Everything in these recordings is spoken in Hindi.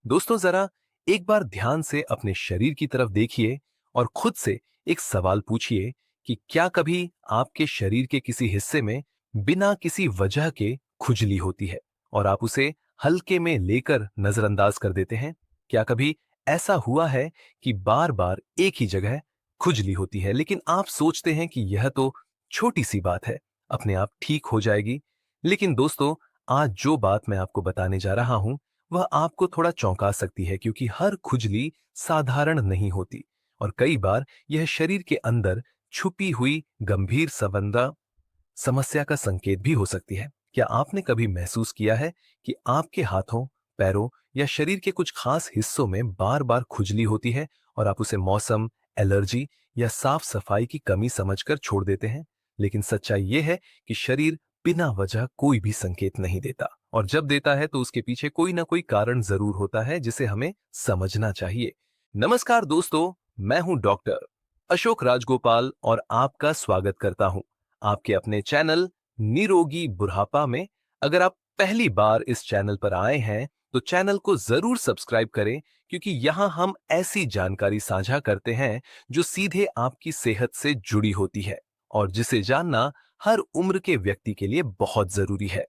दोस्तों जरा एक बार ध्यान से अपने शरीर की तरफ देखिए और खुद से एक सवाल पूछिए कि क्या कभी आपके शरीर के किसी हिस्से में बिना किसी वजह के खुजली होती है और आप उसे हल्के में लेकर नजरअंदाज कर देते हैं। क्या कभी ऐसा हुआ है कि बार बार एक ही जगह खुजली होती है लेकिन आप सोचते हैं कि यह तो छोटी सी बात है, अपने आप ठीक हो जाएगी। लेकिन दोस्तों, आज जो बात मैं आपको बताने जा रहा हूं वह आपको थोड़ा चौंका सकती है, क्योंकि हर खुजली साधारण नहीं होती और कई बार यह शरीर के अंदर छुपी हुई गंभीर संबंधा समस्या का संकेत भी हो सकती है। क्या आपने कभी महसूस किया है कि आपके हाथों, पैरों या शरीर के कुछ खास हिस्सों में बार बार खुजली होती है और आप उसे मौसम, एलर्जी या साफ सफाई की कमी समझकर छोड़ देते हैं? लेकिन सच्चाई यह है कि शरीर बिना वजह कोई भी संकेत नहीं देता, और जब देता है तो उसके पीछे कोई ना कोई कारण जरूर होता है जिसे हमें समझना चाहिए। नमस्कार दोस्तों, मैं हूं डॉक्टर अशोक राजगोपाल और आपका स्वागत करता हूं आपके अपने चैनल निरोगी बुढ़ापा में। अगर आप पहली बार इस चैनल पर आए हैं तो चैनल को जरूर सब्सक्राइब करें, क्योंकि यहां हम ऐसी जानकारी साझा करते हैं जो सीधे आपकी सेहत से जुड़ी होती है और जिसे जानना हर उम्र के व्यक्ति के लिए बहुत जरूरी है।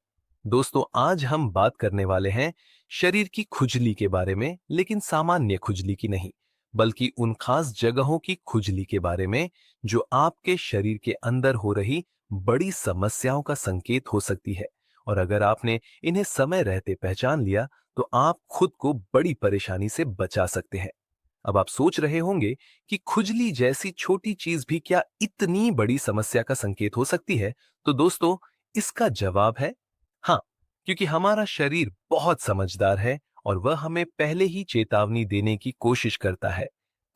दोस्तों, आज हम बात करने वाले हैं शरीर की खुजली के बारे में, लेकिन सामान्य खुजली की नहीं, बल्कि उन खास जगहों की खुजली के बारे में जो आपके शरीर के अंदर हो रही बड़ी समस्याओं का संकेत हो सकती है। और अगर आपने इन्हें समय रहते पहचान लिया तो आप खुद को बड़ी परेशानी से बचा सकते हैं। अब आप सोच रहे होंगे कि खुजली जैसी छोटी चीज भी क्या इतनी बड़ी समस्या का संकेत हो सकती है? तो दोस्तों, इसका जवाब है हाँ, क्योंकि हमारा शरीर बहुत समझदार है और वह हमें पहले ही चेतावनी देने की कोशिश करता है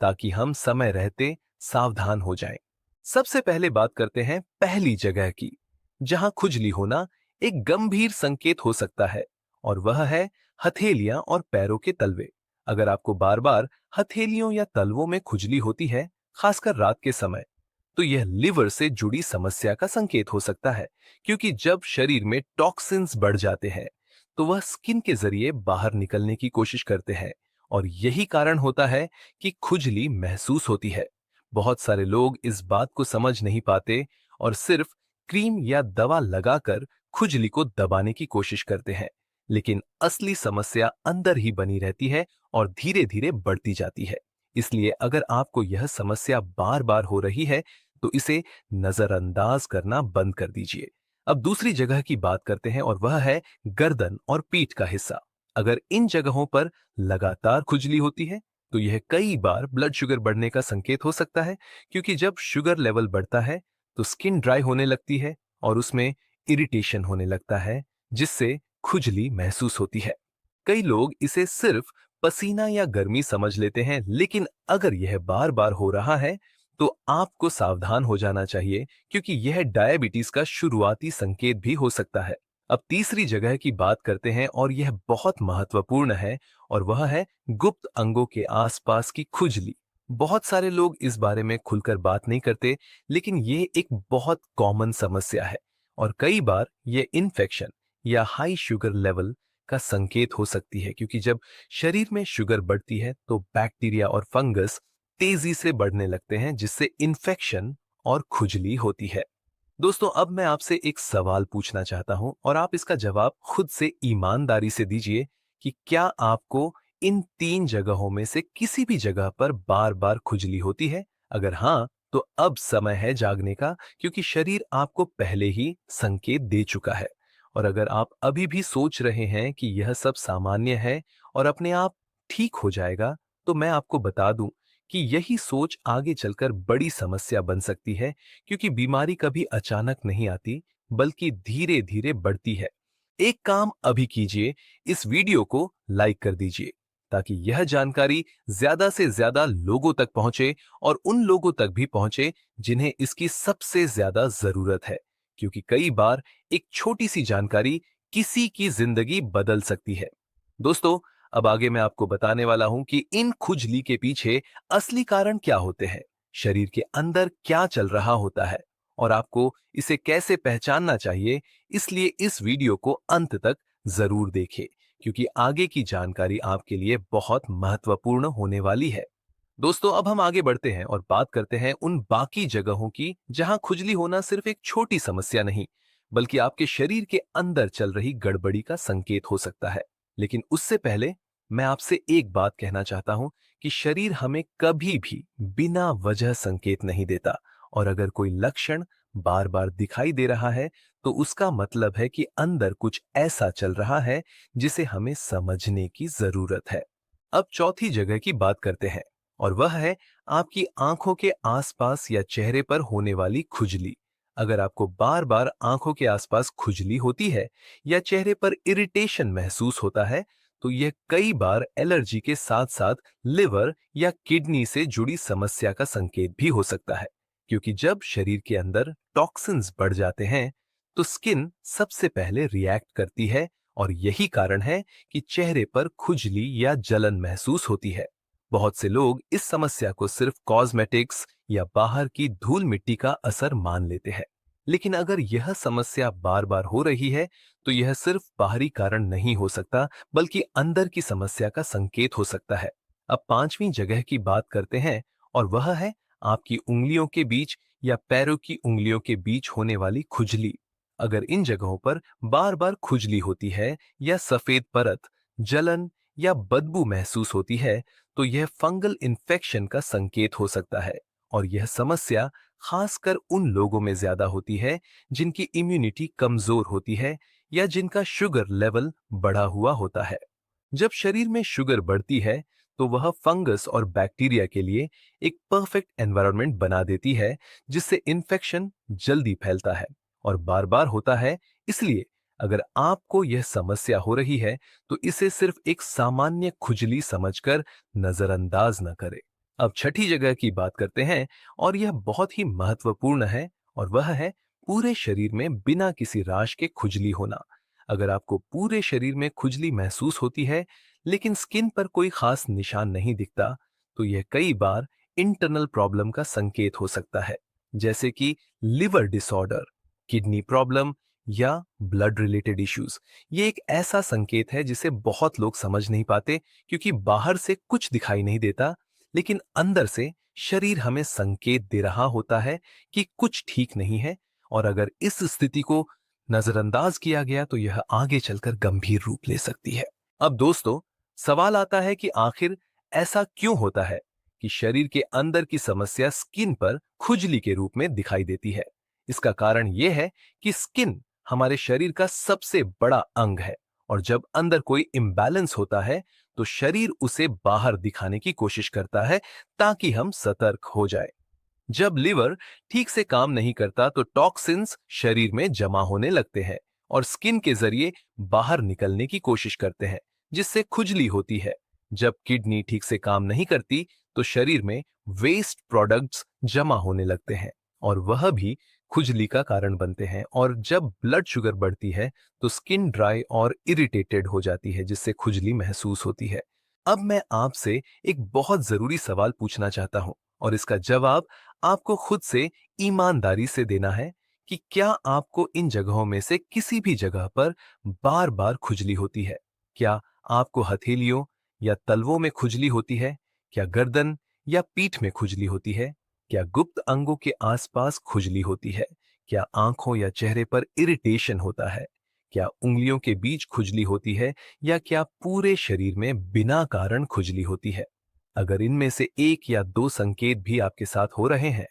ताकि हम समय रहते सावधान हो जाएं। सबसे पहले बात करते हैं पहली जगह की जहां खुजली होना एक गंभीर संकेत हो सकता है, और वह है हथेलियां और पैरों के तलवे। अगर आपको बार बार हथेलियों या तलवों में खुजली होती है, खासकर रात के समय, तो यह लिवर से जुड़ी समस्या का संकेत हो सकता है, क्योंकि जब शरीर में टॉक्सिन्स बढ़ जाते हैं तो वह स्किन के जरिए बाहर निकलने की कोशिश करते हैं, और यही कारण होता है कि खुजली महसूस होती है। बहुत सारे लोग इस बात को समझ नहीं पाते और सिर्फ क्रीम या दवा लगाकर खुजली को दबाने की कोशिश करते हैं, लेकिन असली समस्या अंदर ही बनी रहती है और धीरे धीरे बढ़ती जाती है। इसलिए अगर आपको यह समस्या बार बार हो रही है तो इसे नजरअंदाज करना बंद कर दीजिए। अब दूसरी जगह की बात करते हैं और वह है गर्दन और पीठ का हिस्सा। अगर इन जगहों पर लगातार खुजली होती है तो यह कई बार ब्लड शुगर बढ़ने का संकेत हो सकता है, क्योंकि जब शुगर लेवल बढ़ता है तो स्किन ड्राई होने लगती है और उसमें इरिटेशन होने लगता है, जिससे खुजली महसूस होती है। कई लोग इसे सिर्फ पसीना या गर्मी समझ लेते हैं, लेकिन अगर यह बार बार हो रहा है तो आपको सावधान हो जाना चाहिए, क्योंकि यह डायबिटीज का शुरुआती संकेत भी हो सकता है। अब तीसरी जगह की बात करते हैं और यह बहुत महत्वपूर्ण है, और वह है गुप्त अंगों के आसपास की खुजली। बहुत सारे लोग इस बारे में खुलकर बात नहीं करते, लेकिन ये एक बहुत कॉमन समस्या है और कई बार ये इन्फेक्शन या हाई शुगर लेवल का संकेत हो सकती है, क्योंकि जब शरीर में शुगर बढ़ती है तो बैक्टीरिया और फंगस तेजी से बढ़ने लगते हैं, जिससे इन्फेक्शन और खुजली होती है। दोस्तों, अब मैं आपसे एक सवाल पूछना चाहता हूं और आप इसका जवाब खुद से ईमानदारी से दीजिए कि क्या आपको इन तीन जगहों में से किसी भी जगह पर बार बार खुजली होती है? अगर हाँ, तो अब समय है जागने का, क्योंकि शरीर आपको पहले ही संकेत दे चुका है। और अगर आप अभी भी सोच रहे हैं कि यह सब सामान्य है और अपने आप ठीक हो जाएगा, तो मैं आपको बता दूं कि यही सोच आगे चलकर बड़ी समस्या बन सकती है, क्योंकि बीमारी कभी अचानक नहीं आती, बल्कि धीरे धीरे बढ़ती है। एक काम अभी कीजिए, इस वीडियो को लाइक कर दीजिए ताकि यह जानकारी ज्यादा से ज्यादा लोगों तक पहुंचे और उन लोगों तक भी पहुंचे जिन्हें इसकी सबसे ज्यादा जरूरत है, क्योंकि कई बार एक छोटी सी जानकारी किसी की जिंदगी बदल सकती है। दोस्तों, अब आगे मैं आपको बताने वाला हूं कि इन खुजली के पीछे असली कारण क्या होते हैं, शरीर के अंदर क्या चल रहा होता है और आपको इसे कैसे पहचानना चाहिए। इसलिए इस वीडियो को अंत तक जरूर देखें, क्योंकि आगे की जानकारी आपके लिए बहुत महत्वपूर्ण होने वाली है। दोस्तों, अब हम आगे बढ़ते हैं और बात करते हैं उन बाकी जगहों की जहां खुजली होना सिर्फ एक छोटी समस्या नहीं, बल्कि आपके शरीर के अंदर चल रही गड़बड़ी का संकेत हो सकता है। लेकिन उससे पहले मैं आपसे एक बात कहना चाहता हूं कि शरीर हमें कभी भी बिना वजह संकेत नहीं देता, और अगर कोई लक्षण बार बार दिखाई दे रहा है तो उसका मतलब है कि अंदर कुछ ऐसा चल रहा है जिसे हमें समझने की जरूरत है। अब चौथी जगह की बात करते हैं, और वह है आपकी आंखों के आसपास या चेहरे पर होने वाली खुजली। अगर आपको बार बार आंखों के आसपास खुजली होती है या चेहरे पर इरिटेशन महसूस होता है, तो यह कई बार एलर्जी के साथ साथ लिवर या किडनी से जुड़ी समस्या का संकेत भी हो सकता है। क्योंकि जब शरीर के अंदर टॉक्सिन्स बढ़ जाते हैं तो स्किन सबसे पहले रिएक्ट करती है, और यही कारण है कि चेहरे पर खुजली या जलन महसूस होती है। बहुत से लोग इस समस्या को सिर्फ कॉस्मेटिक्स या बाहर की धूल मिट्टी का असर मान लेते हैं। लेकिन अगर यह समस्या बार बार हो रही है तो यह सिर्फ बाहरी कारण नहीं हो सकता, बल्कि अंदर की समस्या का संकेत हो सकता है। अब पांचवी जगह की बात करते हैं, और वह है आपकी उंगलियों के बीच या पैरों की उंगलियों के बीच होने वाली खुजली। अगर इन जगहों पर बार बार खुजली होती है या सफेद परत, जलन या बदबू महसूस होती है, तो यह फंगल इन्फेक्शन का संकेत हो सकता है। और यह समस्या खासकर उन लोगों में ज्यादा होती है जिनकी इम्यूनिटी कमजोर होती है या जिनका शुगर लेवल बढ़ा हुआ होता है। जब शरीर में शुगर बढ़ती है तो वह फंगस और बैक्टीरिया के लिए एक परफेक्ट एनवायरनमेंट बना देती है, जिससे इन्फेक्शन जल्दी फैलता है और बार बार होता है। इसलिए अगर आपको यह समस्या हो रही है तो इसे सिर्फ एक सामान्य खुजली समझकर नजरअंदाज न करें। अब छठी जगह की बात करते हैं, और यह बहुत ही महत्वपूर्ण है, और वह है पूरे शरीर में बिना किसी राश के खुजली होना। अगर आपको पूरे शरीर में खुजली महसूस होती है लेकिन स्किन पर कोई खास निशान नहीं दिखता, तो यह कई बार इंटरनल प्रॉब्लम का संकेत हो सकता है, जैसे कि लिवर डिसऑर्डर, किडनी प्रॉब्लम या ब्लड रिलेटेड इश्यूज। ये एक ऐसा संकेत है जिसे बहुत लोग समझ नहीं पाते, क्योंकि बाहर से कुछ दिखाई नहीं देता, लेकिन अंदर से शरीर हमें संकेत दे रहा होता है कि कुछ ठीक नहीं है। और अगर इस स्थिति को नजरअंदाज किया गया तो यह आगे चलकर गंभीर रूप ले सकती है। अब दोस्तों, सवाल आता है कि आखिर ऐसा क्यों होता है कि शरीर के अंदर की समस्या स्किन पर खुजली के रूप में दिखाई देती है। इसका कारण यह है कि स्किन हमारे शरीर का सबसे बड़ा अंग है, और जब अंदर कोई इम्बैलेंस होता है तो शरीर उसे बाहर दिखाने की कोशिश करता है ताकि हम सतर्क हो जाए। जब लिवर ठीक से काम नहीं करता तो टॉक्सिन्स शरीर में जमा होने लगते हैं और स्किन के जरिए बाहर निकलने की कोशिश करते हैं, जिससे खुजली होती है। जब किडनी ठीक से काम नहीं करती तो शरीर में वेस्ट प्रोडक्ट्स जमा होने लगते हैं और वह भी खुजली का कारण बनते हैं। और जब ब्लड शुगर बढ़ती है तो स्किन ड्राई और इरिटेटेड हो जाती है, जिससे खुजली महसूस होती है। अब मैं आपसे एक बहुत जरूरी सवाल पूछना चाहता हूं, और इसका जवाब आपको खुद से ईमानदारी से देना है कि क्या आपको इन जगहों में से किसी भी जगह पर बार बार खुजली होती है? क्या आपको हथेलियों या तलवों में खुजली होती है? क्या गर्दन या पीठ में खुजली होती है? क्या गुप्त अंगों के आसपास खुजली होती है? क्या आंखों या चेहरे पर इरिटेशन होता है? क्या उंगलियों के बीच खुजली होती है, या क्या पूरे शरीर में बिना कारण खुजली होती है? अगर इनमें से एक या दो संकेत भी आपके साथ हो रहे हैं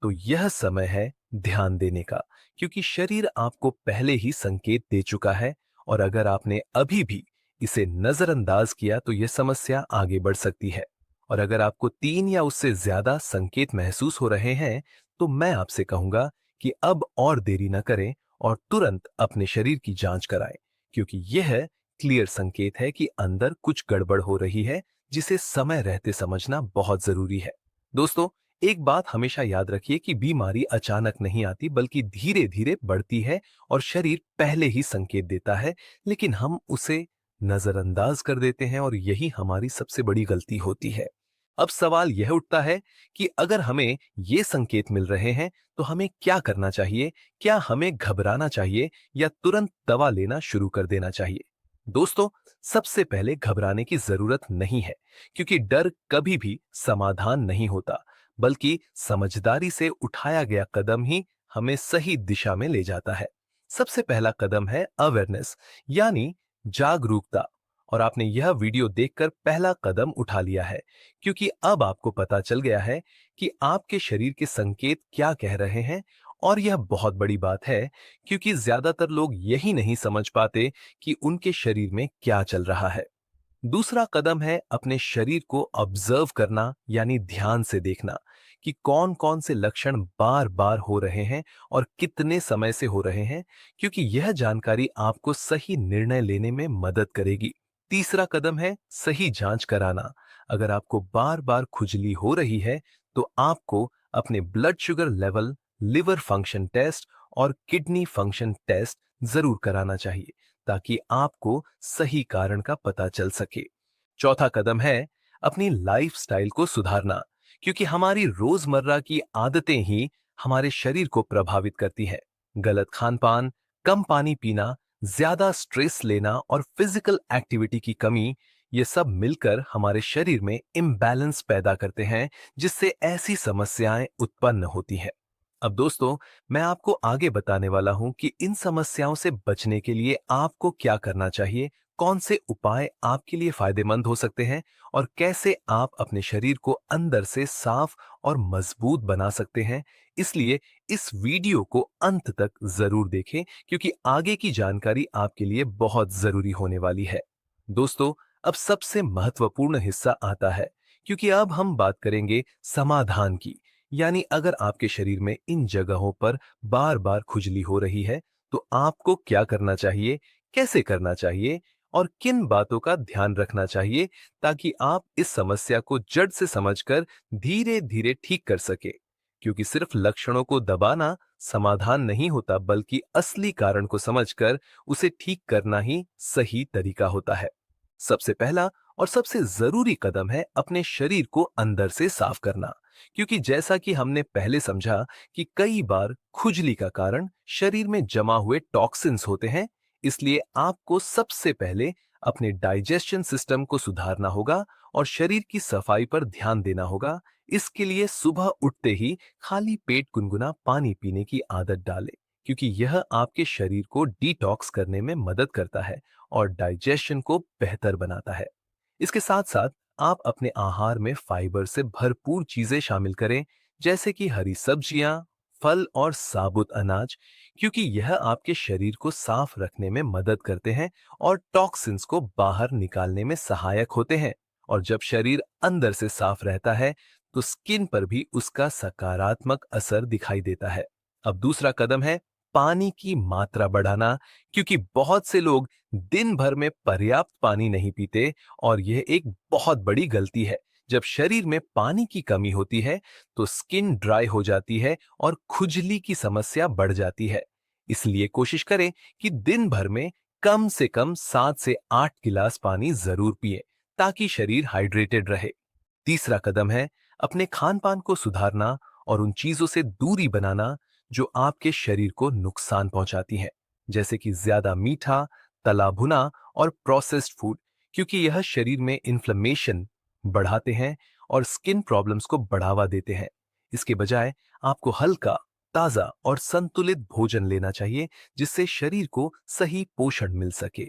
तो यह समय है ध्यान देने का, क्योंकि शरीर आपको पहले ही संकेत दे चुका है। और अगर आपने अभी भी इसे नजरअंदाज किया तो यह समस्या आगे बढ़ सकती है। और अगर आपको तीन या उससे ज्यादा संकेत महसूस हो रहे हैं तो मैं आपसे कहूंगा कि अब और देरी न करें और तुरंत अपने शरीर की जांच कराएं, क्योंकि यह क्लियर संकेत है कि अंदर कुछ गड़बड़ हो रही है, जिसे समय रहते समझना बहुत जरूरी है। दोस्तों, एक बात हमेशा याद रखिए कि बीमारी अचानक नहीं आती, बल्कि धीरे धीरे बढ़ती है और शरीर पहले ही संकेत देता है, लेकिन हम उसे नजरअंदाज कर देते हैं और यही हमारी सबसे बड़ी गलती होती है। अब सवाल यह उठता है कि अगर हमें ये संकेत मिल रहे हैं तो हमें क्या करना चाहिए? क्या हमें घबराना चाहिए या तुरंत दवा लेना शुरू कर देना चाहिए? दोस्तों, सबसे पहले घबराने की जरूरत नहीं है, क्योंकि डर कभी भी समाधान नहीं होता, बल्कि समझदारी से उठाया गया कदम ही हमें सही दिशा में ले जाता है। सबसे पहला कदम है अवेयरनेस, यानी जागरूकता। और आपने यह वीडियो देखकर पहला कदम उठा लिया है, क्योंकि अब आपको पता चल गया है कि आपके शरीर के संकेत क्या कह रहे हैं। और यह बहुत बड़ी बात है, क्योंकि ज्यादातर लोग यही नहीं समझ पाते कि उनके शरीर में क्या चल रहा है। दूसरा कदम है अपने शरीर को ऑब्जर्व करना, यानी ध्यान से देखना कि कौन कौन से लक्षण बार बार हो रहे हैं और कितने समय से हो रहे हैं, क्योंकि यह जानकारी आपको सही निर्णय लेने में मदद करेगी। तीसरा कदम है सही जांच कराना। अगर आपको बार बार खुजली हो रही है, तो आपको अपने blood sugar level, liver function test और किडनी फंक्शन टेस्ट जरूर कराना चाहिए, ताकि आपको सही कारण का पता चल सके। चौथा कदम है अपनी लाइफस्टाइल को सुधारना, क्योंकि हमारी रोजमर्रा की आदतें ही हमारे शरीर को प्रभावित करती हैं। गलत खान पान, कम पानी पीना, ज्यादा स्ट्रेस लेना और फिजिकल एक्टिविटी की कमी, ये सब मिलकर हमारे शरीर में इम्बैलेंस पैदा करते हैं, जिससे ऐसी समस्याएं उत्पन्न होती हैं। अब दोस्तों, मैं आपको आगे बताने वाला हूं कि इन समस्याओं से बचने के लिए आपको क्या करना चाहिए, कौन से उपाय आपके लिए फायदेमंद हो सकते हैं और कैसे आप अपने शरीर को अंदर से साफ और मजबूत बना सकते हैं। इसलिए इस वीडियो को अंत तक जरूर देखें, क्योंकि आगे की जानकारी आपके लिए बहुत जरूरी होने वाली है। दोस्तों, अब सबसे महत्वपूर्ण हिस्सा आता है, क्योंकि अब हम बात करेंगे समाधान की। यानी अगर आपके शरीर में इन जगहों पर बार बार खुजली हो रही है, तो आपको क्या करना चाहिए, कैसे करना चाहिए और किन बातों का ध्यान रखना चाहिए, ताकि आप इस समस्या को जड़ से समझकर धीरे धीरे ठीक कर सके। क्योंकि सिर्फ लक्षणों को दबाना समाधान नहीं होता, बल्कि असली कारण को समझकर उसे ठीक करना ही सही तरीका होता है। सबसे पहला और सबसे जरूरी कदम है अपने शरीर को अंदर से साफ करना, क्योंकि जैसा कि हमने पहले समझा कि कई बार खुजली का कारण शरीर में जमा हुए टॉक्सिन्स होते हैं। इसलिए आपको सबसे पहले अपने डाइजेशन सिस्टम को सुधारना होगा और शरीर की सफाई पर ध्यान देना होगा। इसके लिए सुबह उठते ही खाली पेट गुनगुना पानी पीने की आदत डालें, क्योंकि यह आपके शरीर को डिटॉक्स करने में मदद करता है और डाइजेशन को बेहतर बनाता है। इसके साथ साथ आप अपने आहार में फाइबर से भरपूर चीजें शामिल करें, जैसे कि हरी सब्जियां, फल और साबुत अनाज, क्योंकि यह आपके शरीर को साफ रखने में मदद करते हैं और टॉक्सिन्स को बाहर निकालने में सहायक होते हैं। और जब शरीर अंदर से साफ रहता है, तो स्किन पर भी उसका सकारात्मक असर दिखाई देता है। अब दूसरा कदम है पानी की मात्रा बढ़ाना, क्योंकि बहुत से लोग दिन भर में पर्याप्त पानी नहीं पीते और यह एक बहुत बड़ी गलती है। जब शरीर में पानी की कमी होती है, तो स्किन ड्राई हो जाती है और खुजली की समस्या बढ़ जाती है। इसलिए कोशिश करें कि दिन भर में कम से कम 7 से 8 गिलास पानी जरूर पिए, ताकि शरीर हाइड्रेटेड रहे। तीसरा कदम है अपने खान पान को सुधारना और उन चीजों से दूरी बनाना जो आपके शरीर को नुकसान पहुंचाती हैं, जैसे कि ज्यादा मीठा, तला भुना और प्रोसेस्ड फूड, क्योंकि यह शरीर में इन्फ्लेमेशन बढ़ाते हैं और स्किन प्रॉब्लम्स को बढ़ावा देते हैं। इसके बजाय आपको हल्का, ताजा और संतुलित भोजन लेना चाहिए, जिससे शरीर को सही पोषण मिल सके।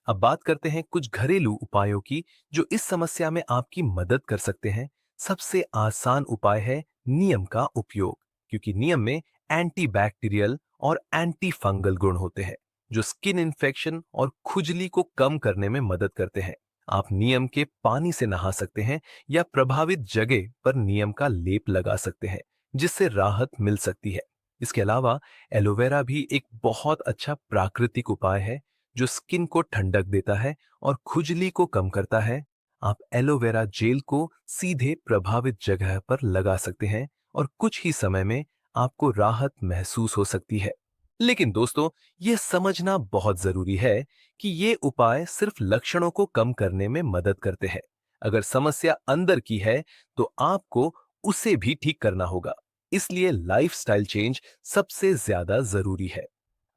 अब बात करते हैं कुछ घरेलू उपायों की, जो इस समस्या में आपकी मदद कर सकते हैं। सबसे आसान उपाय है नियम का उपयोग, क्योंकि नियम में एंटीबैक्टीरियल और एंटी फंगल गुण होते हैं, जो स्किन इन्फेक्शन और खुजली को कम करने में मदद करते हैं। आप नियम के पानी से नहा सकते हैं या प्रभावित जगह पर नियम का लेप लगा सकते हैं, जिससे राहत मिल सकती है। इसके अलावा एलोवेरा भी एक बहुत अच्छा प्राकृतिक उपाय है, जो स्किन को ठंडक देता है और खुजली को कम करता है। आप एलोवेरा जेल को सीधे प्रभावित जगह पर लगा सकते हैं और कुछ ही समय में आपको राहत महसूस हो सकती है। लेकिन दोस्तों, यह समझना बहुत जरूरी है कि ये उपाय सिर्फ लक्षणों को कम करने में मदद करते हैं। अगर समस्या अंदर की है, तो आपको उसे भी ठीक करना होगा। इसलिए लाइफस्टाइल चेंज सबसे ज्यादा जरूरी है।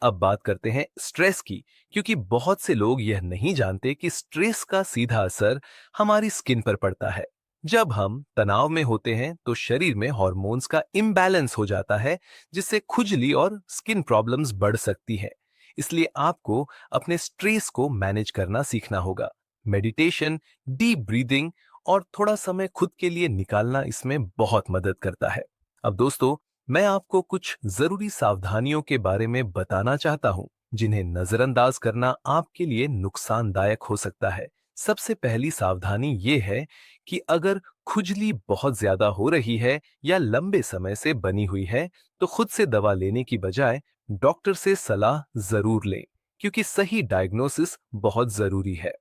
अब बात करते हैं स्ट्रेस की, क्योंकि बहुत से लोग यह नहीं जानते कि स्ट्रेस का सीधा असर हमारी स्किन पर पड़ता है। जब हम तनाव में होते हैं तो शरीर में हॉर्मोन्स का इम्बैलेंस हो जाता है, जिससे खुजली और स्किन प्रॉब्लम्स बढ़ सकती हैं। इसलिए आपको अपने स्ट्रेस को मैनेज करना सीखना होगा। मेडिटेशन, डीप ब्रीदिंग और थोड़ा समय खुद के लिए निकालना इसमें बहुत मदद करता है। अब दोस्तों, मैं आपको कुछ जरूरी सावधानियों के बारे में बताना चाहता हूं, जिन्हें नजरअंदाज करना आपके लिए नुकसानदायक हो सकता है। सबसे पहली सावधानी ये है कि अगर खुजली बहुत ज्यादा हो रही है या लंबे समय से बनी हुई है, तो खुद से दवा लेने की बजाय डॉक्टर से सलाह जरूर लें, क्योंकि सही डायग्नोसिस बहुत जरूरी है।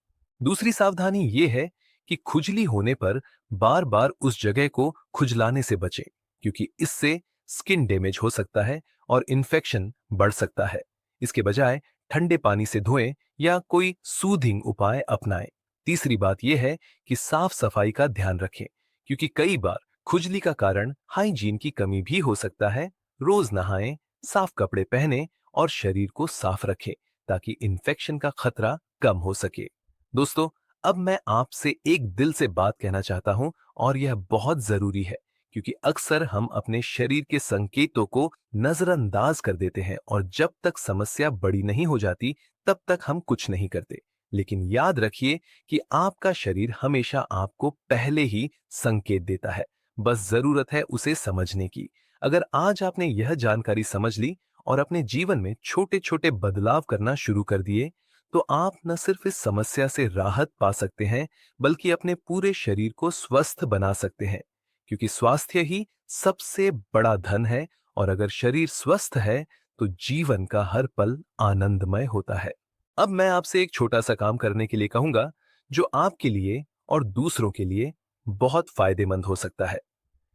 दूसरी सावधानी ये है कि खुजली होने पर बार बार उस जगह को खुजलाने से बचें, क्योंकि इससे स्किन डैमेज हो सकता है और इन्फेक्शन बढ़ सकता है। इसके बजाय ठंडे पानी से धोएं या कोई सूदिंग उपाय अपनाएं। तीसरी बात यह है कि साफ सफाई का ध्यान रखें, क्योंकि कई बार खुजली का कारण हाइजीन की कमी भी हो सकता है। रोज नहाएं, साफ कपड़े पहनें और शरीर को साफ रखें, ताकि इन्फेक्शन का खतरा कम हो सके। दोस्तों, अब मैं आपसे एक दिल से बात कहना चाहता हूं, और यह बहुत जरूरी है, क्योंकि अक्सर हम अपने शरीर के संकेतों को नजरअंदाज कर देते हैं और जब तक समस्या बड़ी नहीं हो जाती तब तक हम कुछ नहीं करते। लेकिन याद रखिए कि आपका शरीर हमेशा आपको पहले ही संकेत देता है, बस जरूरत है उसे समझने की। अगर आज आपने यह जानकारी समझ ली और अपने जीवन में छोटे छोटे बदलाव करना शुरू कर दिए, तो आप न सिर्फ इस समस्या से राहत पा सकते हैं, बल्कि अपने पूरे शरीर को स्वस्थ बना सकते हैं, क्योंकि स्वास्थ्य ही सबसे बड़ा धन है। और अगर शरीर स्वस्थ है तो जीवन का हर पल आनंदमय होता है। अब मैं आपसे एक छोटा सा काम करने के लिए कहूंगा, जो आपके लिए और दूसरों के लिए बहुत फायदेमंद हो सकता है।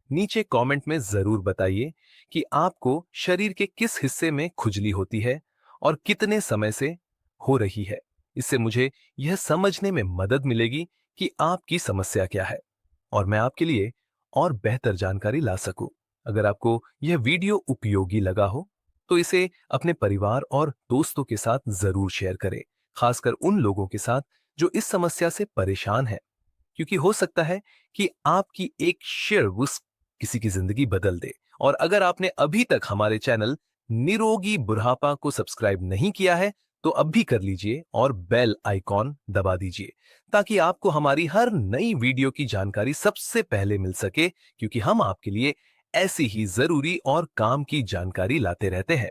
नीचे कमेंट में जरूर बताइए कि आपको शरीर के किस हिस्से में खुजली होती है और कितने समय से हो रही है। इससे मुझे यह समझने में मदद मिलेगी कि आपकी समस्या क्या है, और मैं आपके लिए और बेहतर जानकारी ला सकूं। अगर आपको यह वीडियो उपयोगी लगा हो तो इसे अपने परिवार और दोस्तों के साथ जरूर शेयर करें, खासकर उन लोगों के साथ जो इस समस्या से परेशान हैं, क्योंकि हो सकता है कि आपकी एक शेयर उस किसी की जिंदगी बदल दे। और अगर आपने अभी तक हमारे चैनल निरोगी बुढ़ापा को सब्सक्राइब नहीं किया है, तो अब भी कर लीजिए और बेल आइकॉन दबा दीजिए, ताकि आपको हमारी हर नई वीडियो की जानकारी सबसे पहले मिल सके, क्योंकि हम आपके लिए ऐसी ही जरूरी और काम की जानकारी लाते रहते हैं।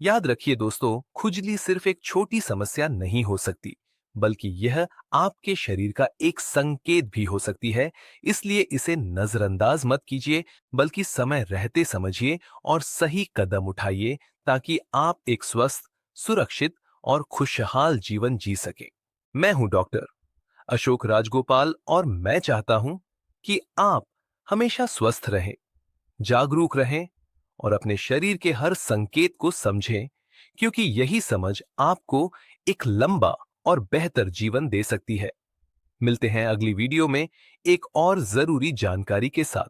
याद रखिए दोस्तों, खुजली सिर्फ एक छोटी समस्या नहीं हो सकती, बल्कि यह आपके शरीर का एक संकेत भी हो सकती है। इसलिए इसे नजरअंदाज मत कीजिए, बल्कि समय रहते समझिए और सही कदम उठाइए, ताकि आप एक स्वस्थ, सुरक्षित और खुशहाल जीवन जी सके। मैं हूं डॉक्टर अशोक राजगोपाल, और मैं चाहता हूं कि आप हमेशा स्वस्थ रहें, जागरूक रहें और अपने शरीर के हर संकेत को समझें, क्योंकि यही समझ आपको एक लंबा और बेहतर जीवन दे सकती है। मिलते हैं अगली वीडियो में एक और जरूरी जानकारी के साथ।